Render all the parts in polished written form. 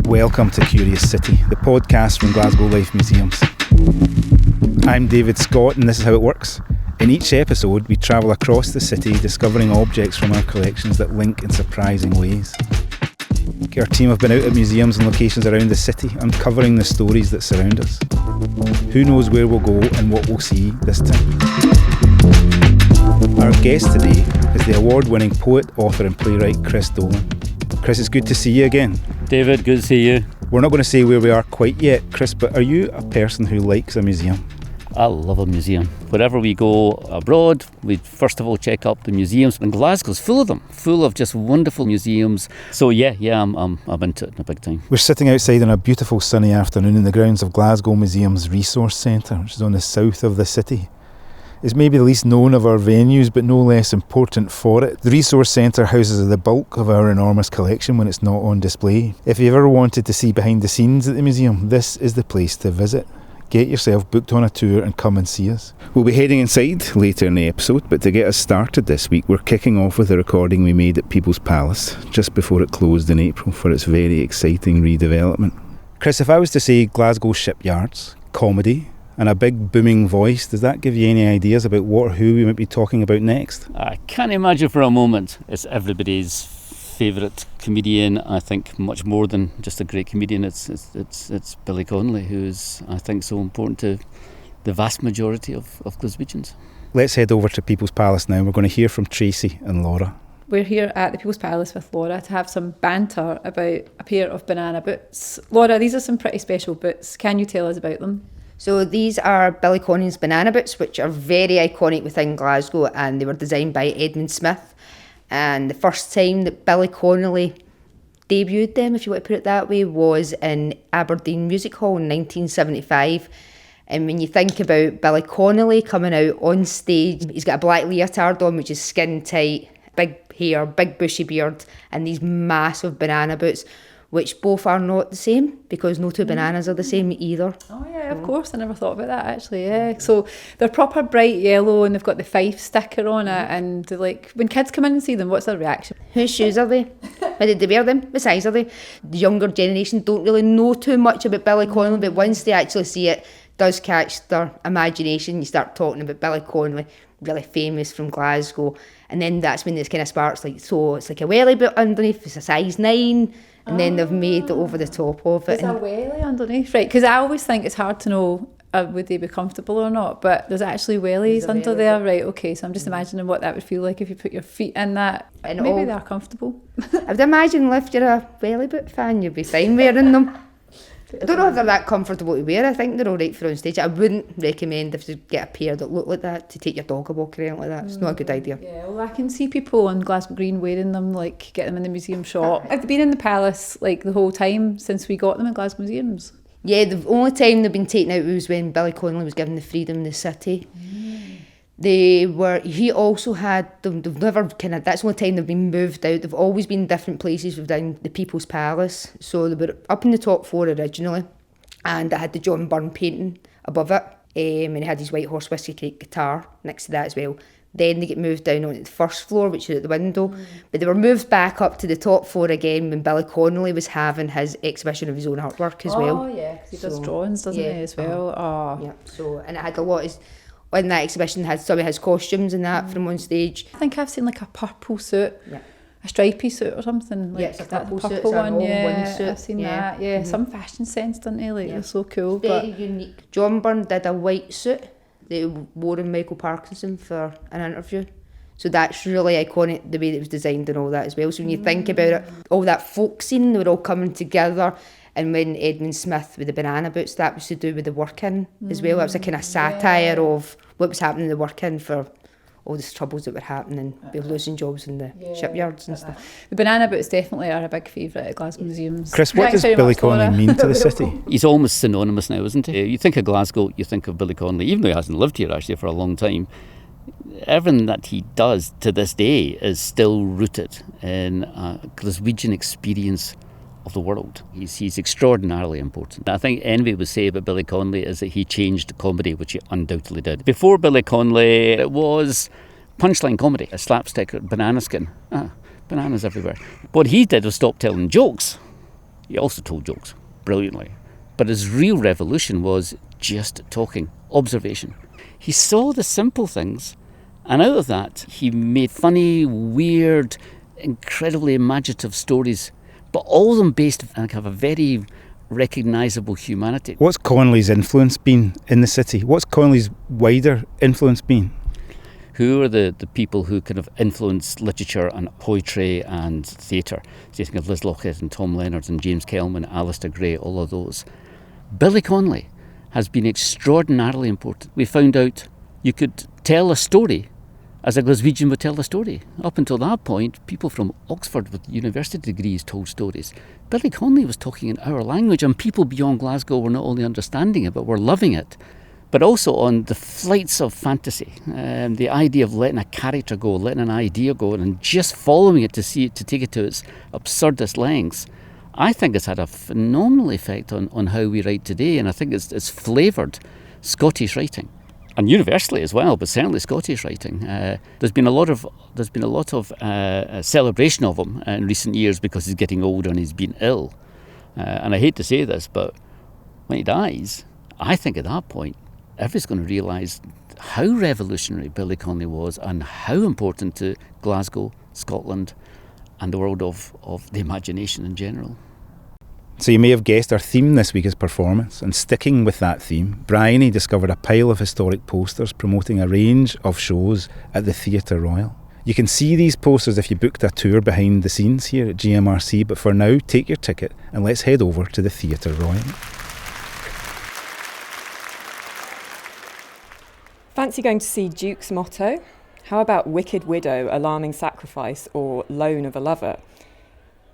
Welcome to Curious City, the podcast from Glasgow Life Museums. I'm David Scott, and this is how it works. In each episode, we travel across the city discovering objects from our collections that link in surprising ways. Our team have been out at museums and locations around the city, uncovering the stories that surround us. Who knows where we'll go and what we'll see this time? Our guest today is the award-winning poet, author and playwright Chris Dolan. Chris, it's good to see you again. David, good to see you. We're not going to say where we are quite yet, Chris, but are you a person who likes a museum? I love a museum. Wherever we go abroad, we first of all check out the museums. And Glasgow's full of them, full of just wonderful museums. So I'm into it in a big time. We're sitting outside on a beautiful sunny afternoon in the grounds of Glasgow Museum's Resource Centre, which is on the south of the city. It's maybe the least known of our venues, but no less important for it. The Resource Centre houses the bulk of our enormous collection when it's not on display. If you've ever wanted to see behind the scenes at the museum, this is the place to visit. Get yourself booked on a tour and come and see us. We'll be heading inside later in the episode, but to get us started this week, we're kicking off with a recording we made at People's Palace just before it closed in April for its very exciting redevelopment. Chris, if I was to say Glasgow shipyards, comedy, and a big booming voice, does that give you any ideas about what or who we might be talking about next? I can't imagine for a moment it's everybody's favourite comedian. I think much more than just a great comedian. It's Billy Connolly, who's, I think, so important to the vast majority of Glaswegians. Let's head over to People's Palace now. We're going to hear from Tracy and Laura. We're here at the People's Palace with Laura to have some banter about a pair of banana boots. Laura, these are some pretty special boots. Can you tell us about them? So these are Billy Connolly's banana boots, which are very iconic within Glasgow, and they were designed by Edmund Smith. And the first time that Billy Connolly debuted them, if you want to put it that way, was in Aberdeen Music Hall in 1975. And when you think about Billy Connolly coming out on stage, he's got a black leotard on, which is skin tight, big hair, big bushy beard, and these massive banana boots, which both are not the same, because no two bananas are the same either. Oh yeah, of course, I never thought about that actually, yeah. So they're proper bright yellow and they've got the Fife sticker on it, and they're like, when kids come in and see them, what's their reaction? Whose shoes are they? Why did they wear them? What size are they? The younger generation don't really know too much about Billy Connolly, but once they actually see it, does catch their imagination. You start talking about Billy Connolly, really famous from Glasgow, and then that's when this kind of sparks, like, so it's like a welly boot underneath, it's a size 9, and then they've made it over the top of it. There's a welly underneath, right? Because I always think it's hard to know would they be comfortable or not, but there's actually wellies under there, right? Okay, so I'm just imagining what that would feel like if you put your feet in that. And maybe they're comfortable. I would imagine if you're a welly boot fan, you'd be fine wearing them. I don't know if they're that comfortable to wear. I think they're all right for on stage. I wouldn't recommend, if you get a pair that look like that, to take your dog a walk or anything like that. It's not a good idea. Yeah, well, I can see people on Glasgow Green wearing them, like get them in the museum shop. Have they been in the palace like the whole time since we got them in Glasgow museums? Yeah, the only time they've been taken out was when Billy Connolly was given the freedom in the city. He also had them, they've never that's the only time they've been moved out. They've always been in different places within the People's Palace. So they were up in the top floor originally, and it had the John Byrne painting above it, and he had his White Horse Whiskey Cake guitar next to that as well. Then they get moved down onto the first floor, which is at the window, but they were moved back up to the top floor again when Billy Connolly was having his exhibition of his own artwork as well. Oh yeah, because he does drawings, doesn't he, as well? Yeah, so, and it had a lot of, on that exhibition, had some of his costumes and that from on stage. I think I've seen like a purple suit, a stripy suit or something. Like it's a purple suit, one, yeah. Suit. I've seen that, yeah. Some fashion sense, didn't he? Like, they're so cool. Very unique. John Byrne did a white suit that he wore in Michael Parkinson for an interview. So that's really iconic, the way that it was designed and all that as well. So when you think about it, all that folk scene, they were all coming together. And when Edmund Smith with the banana boots, that was to do with the work-in as well. That was a kind of satire of what was happening in the work-in for all these troubles that were happening, they were losing jobs in the shipyards and stuff. The banana boots definitely are a big favourite at Glasgow museums. Chris, what does Billy Connolly mean to the city? He's almost synonymous now, isn't he? You think of Glasgow, you think of Billy Connolly, even though he hasn't lived here actually for a long time. Everything that he does to this day is still rooted in a Glaswegian experience of the world. He's extraordinarily important. I think anybody would say about Billy Connolly is that he changed comedy, which he undoubtedly did. Before Billy Connolly, it was punchline comedy, a slapstick, banana skin. Bananas everywhere. What he did was stop telling jokes. He also told jokes brilliantly. But his real revolution was just talking, observation. He saw the simple things, and out of that, he made funny, weird, incredibly imaginative stories, but all of them based on kind of a very recognisable humanity. What's Connolly's influence been in the city? What's Connolly's wider influence been? Who are the people who kind of influenced literature and poetry and theatre? So you think of Liz Lockett and Tom Leonard and James Kelman, Alistair Gray, all of those. Billy Connolly has been extraordinarily important. We found out you could tell a story as a Glaswegian would tell a story. Up until that point, people from Oxford with university degrees told stories. Billy Connolly was talking in our language, and people beyond Glasgow were not only understanding it, but were loving it. But also on the flights of fantasy, the idea of letting a character go, letting an idea go, and just following it to take it to its absurdist lengths, I think it's had a phenomenal effect on how we write today, and I think it's flavoured Scottish writing, and universally as well, but certainly Scottish writing. There's been a lot of celebration of him in recent years because he's getting older and he's been ill, and I hate to say this, but when he dies, I think at that point everyone's going to realise how revolutionary Billy Connolly was and how important to Glasgow, Scotland, and the world of the imagination in general. So you may have guessed our theme this week is performance, and sticking with that theme, Bryony discovered a pile of historic posters promoting a range of shows at the Theatre Royal. You can see these posters if you booked a tour behind the scenes here at GMRC, but for now, take your ticket and let's head over to the Theatre Royal. Fancy going to see Duke's Motto? How about Wicked Widow, Alarming Sacrifice, or Loan of a Lover?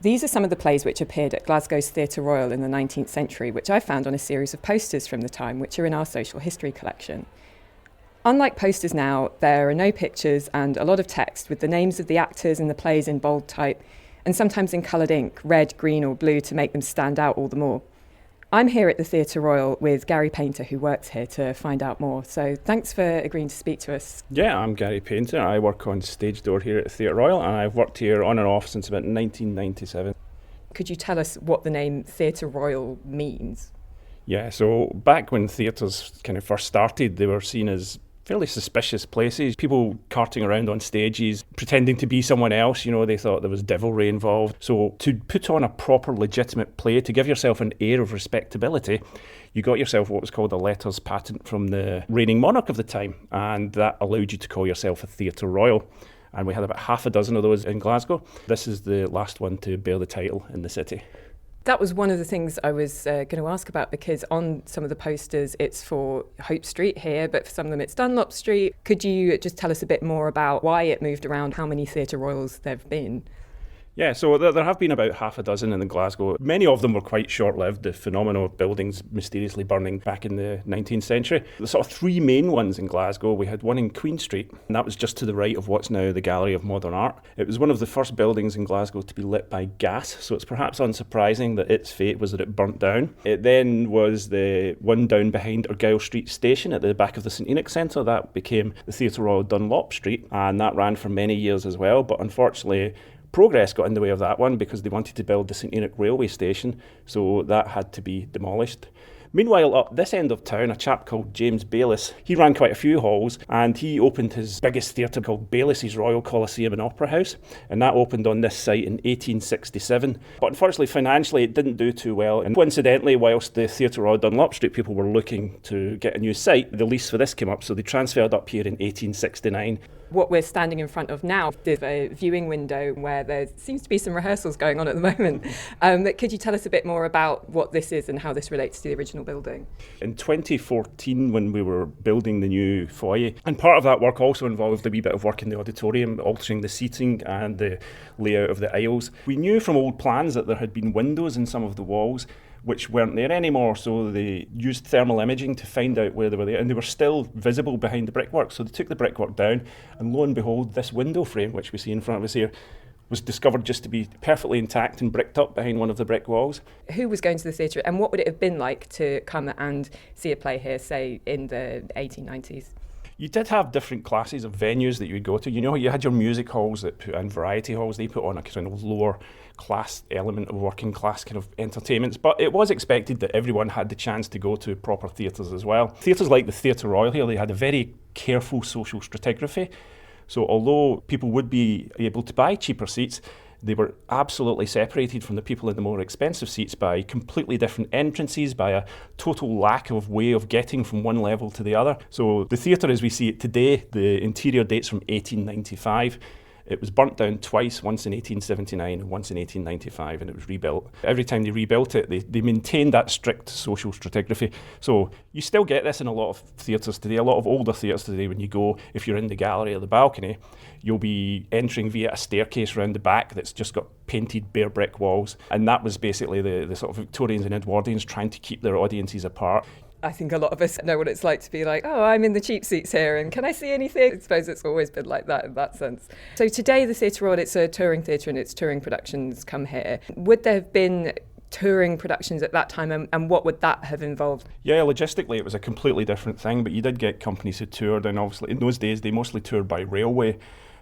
These are some of the plays which appeared at Glasgow's Theatre Royal in the 19th century, which I found on a series of posters from the time, which are in our social history collection. Unlike posters now, there are no pictures and a lot of text with the names of the actors in the plays in bold type, and sometimes in coloured ink, red, green or blue, to make them stand out all the more. I'm here at the Theatre Royal with Gary Painter, who works here, to find out more. So thanks for agreeing to speak to us. Yeah, I'm Gary Painter. I work on stage door here at the Theatre Royal, and I've worked here on and off since about 1997. Could you tell us what the name Theatre Royal means? Yeah, so back when theatres kind of first started, they were seen as fairly suspicious places. People carting around on stages, pretending to be someone else, they thought there was devilry involved. So to put on a proper legitimate play, to give yourself an air of respectability, you got yourself what was called a letters patent from the reigning monarch of the time, and that allowed you to call yourself a Theatre Royal. And we had about half a dozen of those in Glasgow. This is the last one to bear the title in the city. That was one of the things I was going to ask about, because on some of the posters it's for Hope Street here, but for some of them it's Dunlop Street. Could you just tell us a bit more about why it moved around, how many Theatre Royals there have been? Yeah, so there have been about half a dozen in Glasgow. Many of them were quite short-lived, the phenomenon of buildings mysteriously burning back in the 19th century. The sort of three main ones in Glasgow, we had one in Queen Street, and that was just to the right of what's now the Gallery of Modern Art. It was one of the first buildings in Glasgow to be lit by gas, so it's perhaps unsurprising that its fate was that it burnt down. It then was the one down behind Argyll Street Station at the back of the St Enoch Centre. That became the Theatre Royal Dunlop Street, and that ran for many years as well, but unfortunately progress got in the way of that one because they wanted to build the St Enoch railway station, so that had to be demolished. Meanwhile, up this end of town, a chap called James Bayliss, he ran quite a few halls, and he opened his biggest theatre called Bayliss's Royal Coliseum and Opera House, and that opened on this site in 1867. But unfortunately, financially, it didn't do too well, and coincidentally, whilst the Theatre Royal Dunlop Street people were looking to get a new site, the lease for this came up, so they transferred up here in 1869. What we're standing in front of now is a viewing window where there seems to be some rehearsals going on at the moment. Could you tell us a bit more about what this is and how this relates to the original building? In 2014, when we were building the new foyer, and part of that work also involved a wee bit of work in the auditorium, altering the seating and the layout of the aisles. We knew from old plans that there had been windows in some of the walls which weren't there anymore, so they used thermal imaging to find out where they were there, and they were still visible behind the brickwork, so they took the brickwork down, and lo and behold, this window frame, which we see in front of us here, was discovered just to be perfectly intact and bricked up behind one of the brick walls. Who was going to the theatre, and what would it have been like to come and see a play here, say, in the 1890s? You did have different classes of venues that you would go to. You know, you had your music halls that put in variety halls. They put on a kind of lower class element of working class kind of entertainments. But it was expected that everyone had the chance to go to proper theatres as well. Theatres like the Theatre Royal here, they had a very careful social stratigraphy. So although people would be able to buy cheaper seats, they were absolutely separated from the people in the more expensive seats by completely different entrances, by a total lack of way of getting from one level to the other. So the theatre as we see it today, the interior dates from 1895. It was burnt down twice, once in 1879 and once in 1895, and it was rebuilt. Every time they rebuilt it, they maintained that strict social stratigraphy. So you still get this in a lot of theatres today, a lot of older theatres today. When you go, if you're in the gallery or the balcony, you'll be entering via a staircase round the back that's just got painted bare brick walls. And that was basically the sort of Victorians and Edwardians trying to keep their audiences apart. I think a lot of us know what it's like to be like, oh, I'm in the cheap seats here and can I see anything? I suppose it's always been like that in that sense. So today the Theatre Royal, it's a touring theatre and its touring productions come here. Would there have been touring productions at that time and what would that have involved? Yeah, logistically it was a completely different thing, but you did get companies who toured, and obviously in those days they mostly toured by railway.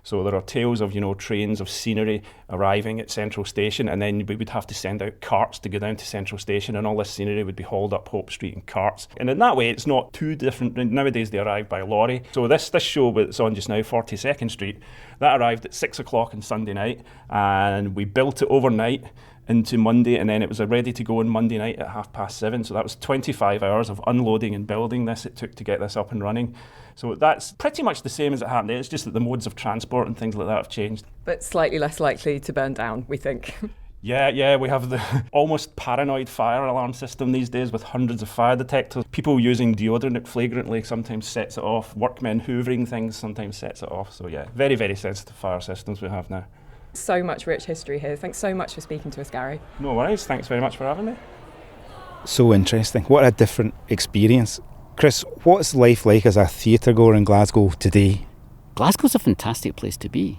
So there are tales of, trains of scenery arriving at Central Station, and then we would have to send out carts to go down to Central Station, and all this scenery would be hauled up Hope Street in carts. And in that way, it's not too different. Nowadays, they arrive by lorry. So this show that's on just now, 42nd Street, that arrived at 6 o'clock on Sunday night, and we built it overnight into Monday, and then it was ready to go on Monday night at 7:30. So that was 25 hours of unloading and building this it took to get this up and running. So that's pretty much the same as it happened. It's just that the modes of transport and things like that have changed. But slightly less likely to burn down, we think. Yeah, we have the almost paranoid fire alarm system these days with hundreds of fire detectors. People using deodorant flagrantly sometimes sets it off. Workmen hoovering things sometimes sets it off. So yeah, very, very sensitive fire systems we have now. So much rich history here. Thanks so much for speaking to us, Gary. No worries. Thanks very much for having me. So interesting. What a different experience. Chris, what's life like as a theatre goer in Glasgow today? Glasgow's a fantastic place to be.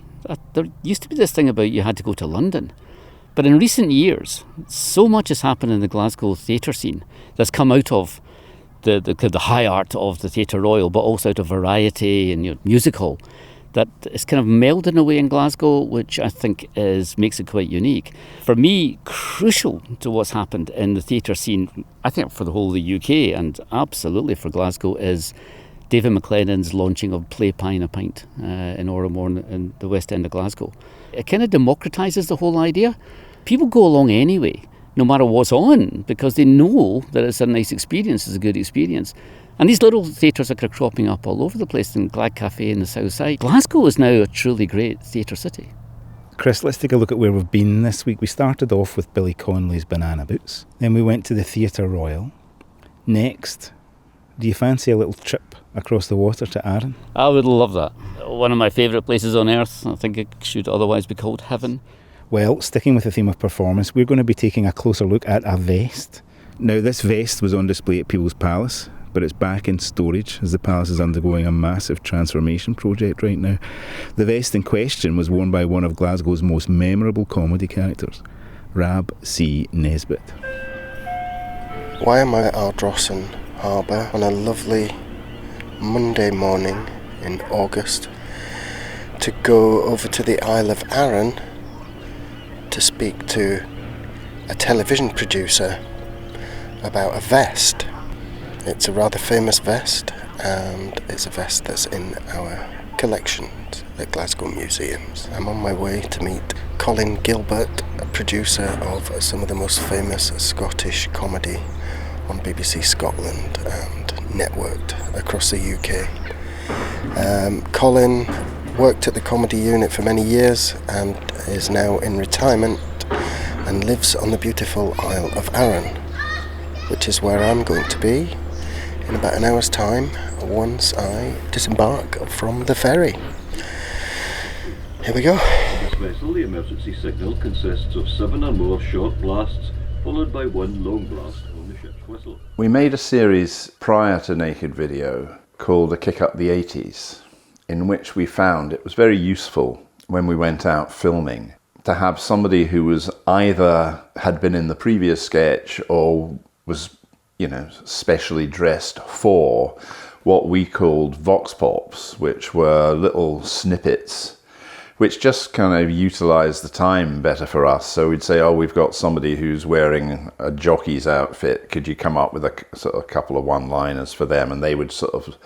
There used to be this thing about you had to go to London. But in recent years, so much has happened in the Glasgow theatre scene that's come out of the high art of the Theatre Royal, but also out of variety and music hall, that it's kind of melded away in Glasgow, which I think makes it quite unique. For me, crucial to what's happened in the theatre scene, I think for the whole of the UK and absolutely for Glasgow, is David McLennan's launching of Play Pie in a Pint in Ormore in the West End of Glasgow. It kind of democratises the whole idea. People go along anyway, no matter what's on, because they know that it's a nice experience, it's a good experience. And these little theatres are kind of cropping up all over the place, in Glad Cafe in the south side. Glasgow is now a truly great theatre city. Chris, let's take a look at where we've been this week. We started off with Billy Connolly's Banana Boots. Then we went to the Theatre Royal. Next, do you fancy a little trip across the water to Arran? I would love that. One of my favourite places on earth. I think it should otherwise be called heaven. Well, sticking with the theme of performance, we're going to be taking a closer look at a vest. Now, this vest was on display at People's Palace, but it's back in storage as the palace is undergoing a massive transformation project right now. The vest in question was worn by one of Glasgow's most memorable comedy characters, Rab C. Nesbitt. Why am I at Ardrossan Harbour on a lovely Monday morning in August to go over to the Isle of Arran to speak to a television producer about a vest? It's a rather famous vest, and it's a vest that's in our collections at Glasgow museums. I'm on my way to meet Colin Gilbert, a producer of some of the most famous Scottish comedy on BBC Scotland and networked across the UK. Colin worked at the comedy unit for many years and is now in retirement and lives on the beautiful Isle of Arran, which is where I'm going to be in about an hour's time once I disembark from the ferry. Here we go. This vessel, the emergency signal consists of 7 or more short blasts followed by 1 long blast on the ship's whistle. We made a series prior to Naked Video called A Kick Up the 80s, in which we found it was very useful when we went out filming to have somebody who was either had been in the previous sketch or was specially dressed for what we called vox pops, which were little snippets which just kind of utilise the time better for us. So we'd say, oh, we've got somebody who's wearing a jockey's outfit. Could you come up with a sort of couple of one-liners for them? And they would sort of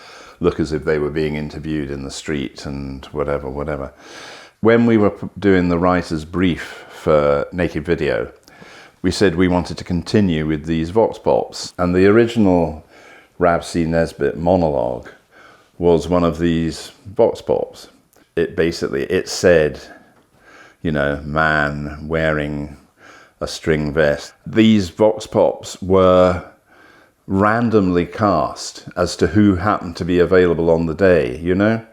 look as if they were being interviewed in the street and whatever. When we were doing the writer's brief for Naked Video, we said we wanted to continue with these vox pops. And the original Rab C. Nesbitt monologue was one of these vox pops. It said, you know, man wearing a string vest. These vox pops were randomly cast as to who happened to be available on the day, you know?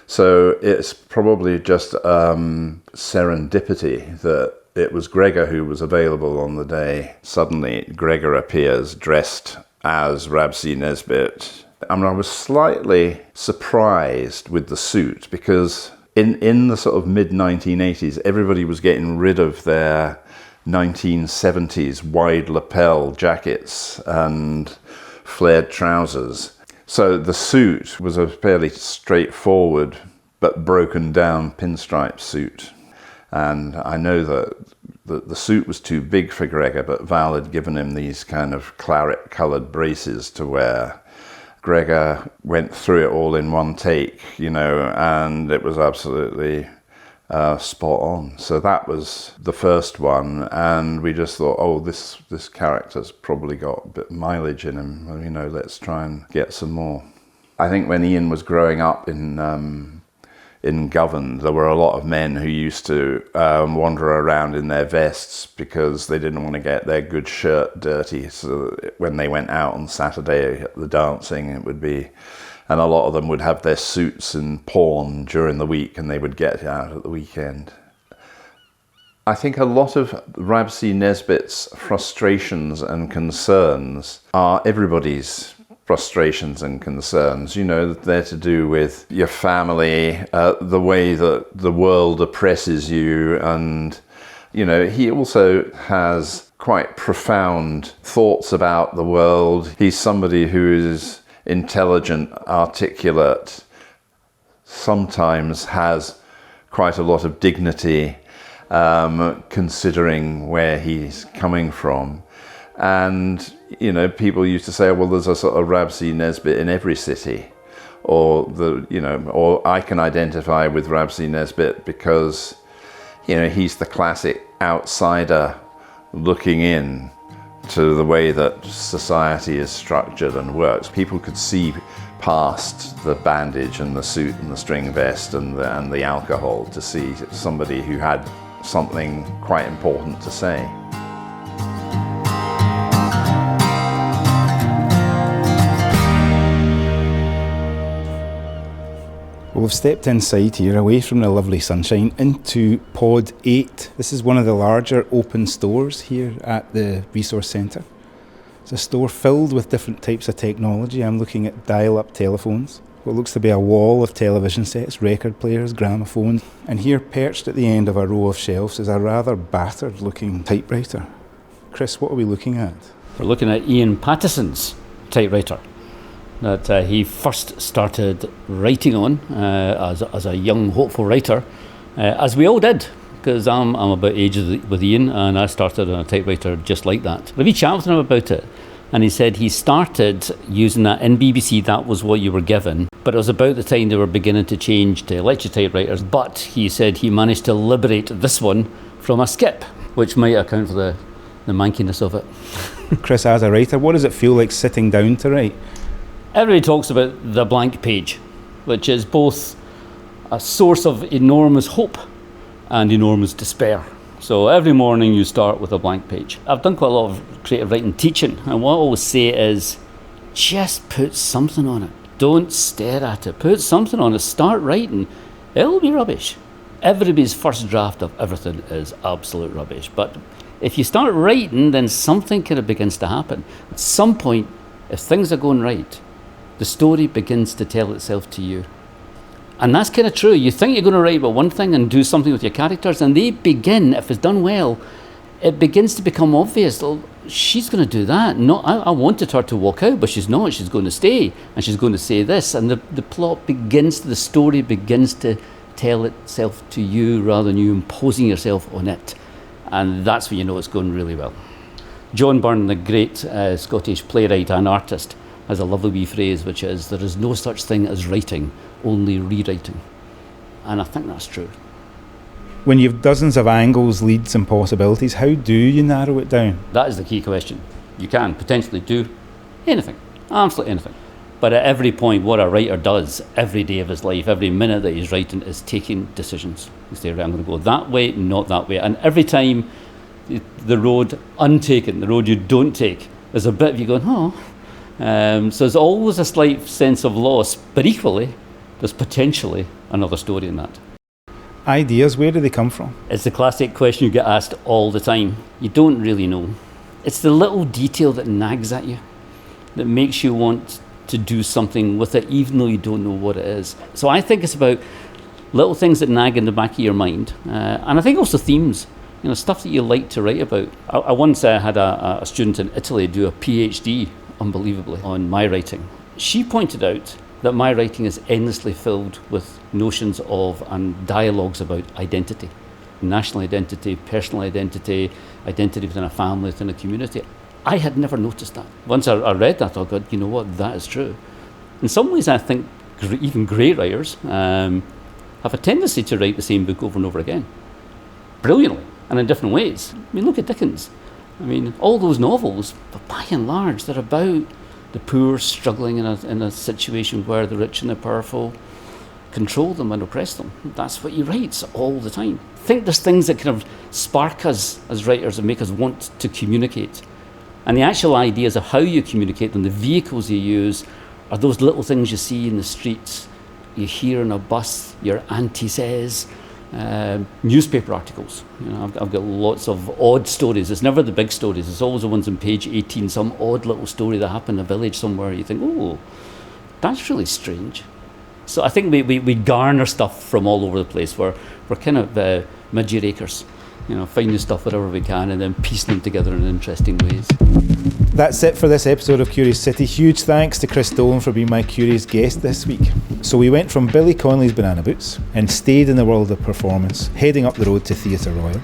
So it's probably just serendipity that it was Gregor who was available on the day. Suddenly Gregor appears dressed as Rab C. Nesbitt. I mean, I was slightly surprised with the suit because in the sort of mid-1980s, everybody was getting rid of their 1970s wide lapel jackets and flared trousers. So the suit was a fairly straightforward but broken down pinstripe suit. And I know that the suit was too big for Gregor, but Val had given him these kind of claret coloured braces to wear. Gregor went through it all in one take, you know, and it was absolutely spot on. So that was the first one, and we just thought, oh, this character's probably got a bit of mileage in him, you know, let's try and get some more. I think when Ian was growing up in Govan, there were a lot of men who used to wander around in their vests because they didn't want to get their good shirt dirty. So when they went out on Saturday at the dancing, it would be, and a lot of them would have their suits in pawn during the week and they would get out at the weekend. I think a lot of Rab C. Nesbitt's frustrations and concerns are everybody's frustrations and concerns, you know, they're to do with your family, the way that the world oppresses you, and, you know, he also has quite profound thoughts about the world. He's somebody who is intelligent, articulate, sometimes has quite a lot of dignity, considering where he's coming from. And, you know, people used to say, well, there's a sort of Rab C. Nesbitt in every city. Or, or I can identify with Rab C. Nesbitt because, you know, he's the classic outsider looking in to the way that society is structured and works. People could see past the bandage and the suit and the string vest and the alcohol to see somebody who had something quite important to say. Well, we've stepped inside here, away from the lovely sunshine, into Pod 8. This is one of the larger open stores here at the Resource Centre. It's a store filled with different types of technology. I'm looking at dial-up telephones, what looks to be a wall of television sets, record players, gramophones. And here, perched at the end of a row of shelves, is a rather battered-looking typewriter. Chris, what are we looking at? We're looking at Ian Pattison's typewriter that he first started writing on as a young, hopeful writer, as we all did, because I'm about age with Ian, and I started on a typewriter just like that. But we chatted with him about it, and he said he started using that in BBC, that was what you were given, but it was about the time they were beginning to change to electric typewriters, but he said he managed to liberate this one from a skip, which might account for the mankiness of it. Chris, as a writer, what does it feel like sitting down to write? Everybody talks about the blank page, which is both a source of enormous hope and enormous despair. So every morning you start with a blank page. I've done quite a lot of creative writing teaching, and what I always say is just put something on it. Don't stare at it. Put something on it. Start writing. It'll be rubbish. Everybody's first draft of everything is absolute rubbish. But if you start writing, then something kind of begins to happen. At some point, if things are going right, the story begins to tell itself to you. And that's kind of true. You think you're going to write about one thing and do something with your characters, and they begin, if it's done well, it begins to become obvious. Oh, she's going to do that. I wanted her to walk out, but she's not. She's going to stay, and she's going to say this. And the plot begins, the story begins to tell itself to you rather than you imposing yourself on it. And that's when you know it's going really well. John Byrne, the great Scottish playwright and artist, has a lovely wee phrase, which is, there is no such thing as writing, only rewriting. And I think that's true. When you've dozens of angles, leads and possibilities, how do you narrow it down? That is the key question. You can potentially do anything, absolutely anything. But at every point, what a writer does every day of his life, every minute that he's writing, is taking decisions. You say, right, I'm going to go that way, not that way. And every time the road untaken, the road you don't take, there's a bit of you going, oh. So there's always a slight sense of loss, but equally, there's potentially another story in that. Ideas, where do they come from? It's the classic question you get asked all the time. You don't really know. It's the little detail that nags at you, that makes you want to do something with it, even though you don't know what it is. So I think it's about little things that nag in the back of your mind. And I think also themes, stuff that you like to write about. I once had a student in Italy do a PhD, unbelievably, on my writing. She pointed out that my writing is endlessly filled with notions of and dialogues about identity. National identity, personal identity, identity within a family, within a community. I had never noticed that. Once I read that, I thought, God, you know what, that is true. In some ways, I think even great writers have a tendency to write the same book over and over again, brilliantly, and in different ways. I mean, look at Dickens. I mean, all those novels, but by and large, they're about the poor struggling in a situation where the rich and the powerful control them and oppress them. That's what he writes all the time. I think there's things that kind of spark us as writers and make us want to communicate. And the actual ideas of how you communicate them, the vehicles you use, are those little things you see in the streets, you hear on a bus, your auntie says, newspaper articles. I've got lots of odd stories. It's never the big stories. It's always the ones on page 18, some odd little story that happened in a village somewhere. You think, oh, that's really strange. So I think we garner stuff from all over the place. We're kind of mid-year-acres, finding stuff wherever we can and then piecing them together in interesting ways. That's it for this episode of Curious City. Huge thanks to Chris Dolan for being my curious guest this week. So we went from Billy Connolly's Banana Boots and stayed in the world of performance, heading up the road to Theatre Royal.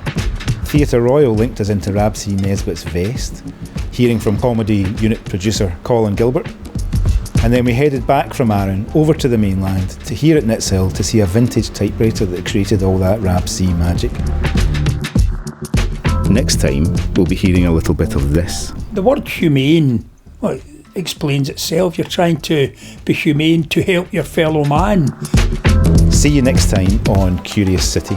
Theatre Royal linked us into Rab C. Nesbitt's Vest, hearing from comedy unit producer Colin Gilbert. And then we headed back from Arran over to the mainland to here at Nitshill to see a vintage typewriter that created all that Rab C magic. Next time, we'll be hearing a little bit of this. The word humane, well, explains itself. You're trying to be humane to help your fellow man. See you next time on Curious City.